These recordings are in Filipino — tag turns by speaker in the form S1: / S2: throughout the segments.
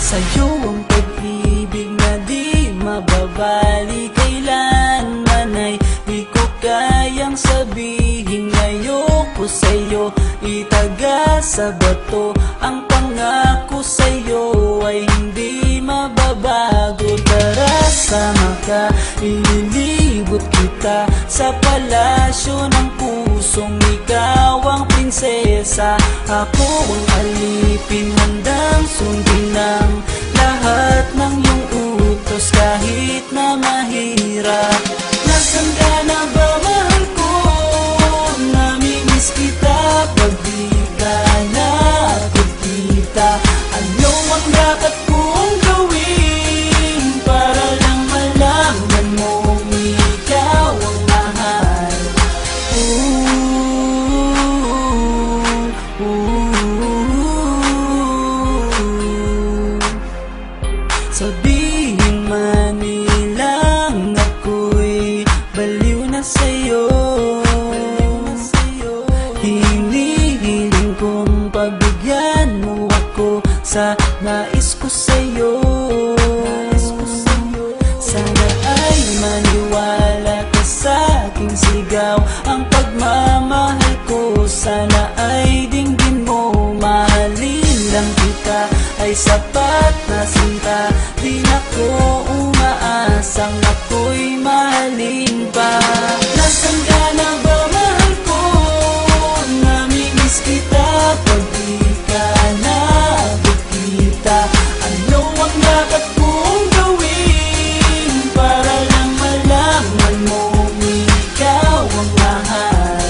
S1: Sa'yo ang pag-ibig na di mababali, kailanman ay di ko kayang sabihin. Ayoko sa'yo itaga sa bato, ang pangako sa'yo ay hindi mababago. Tara sama ka, ililibot kita sa palasyo ng pusong ikaw ang prinsesa. Ako ang alipin, handang sundin ng lahat ng iyong utos kahit na mahirap. Nasaan ka na ba, mahal ko? Namimiss kita pag di ka nakikita. Ano ang dapat kong gawin para lang malaman mong ikaw ang mahal? Sabihin man nilang ako'y baliw na sa'yo, hinihiling kong pabigyan mo ako sa nais ko sa'yo. Sana ay maniwala ka sa aking sigaw, ang pagmamahal ko sana ay dinggin mo. Mahalin lang kita ay sapat na sinta, di na ko umaasang ako'y mahalin pa. Nasaan ka na ba, mahal ko? Namimiss kita pag di ka nakikita. Ano ang dapat kong gawin para lang malaman mong ikaw ang mahal?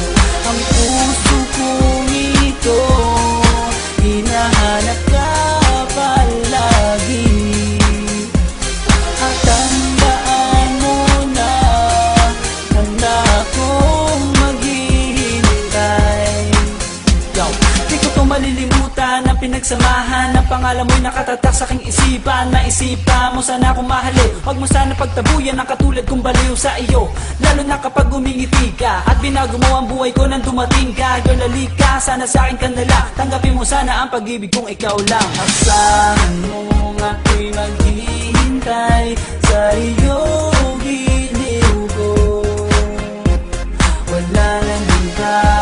S1: Ang puso kong ito hinahanap ka palagi, at tandaan mo na handa akong maghihintay. Di ko to malilimutan ang pinagsamahan ng pangalan mo'y nakatatak sa aking isipan. Naisipan mo sana akong mahalin, huwag mo sana pagtabuyan ang katulad kong baliw sa iyo. Lalo na kapag umingiti ka at binago mo ang buhay ko nang dumating ka. Girl, halika, sana sa akin ka nalang, tanggapin mo sana ang pag-ibig kong ikaw lang. Asahan mo ako'y maghihintay sa iyong giliw ko, wala nang hintay.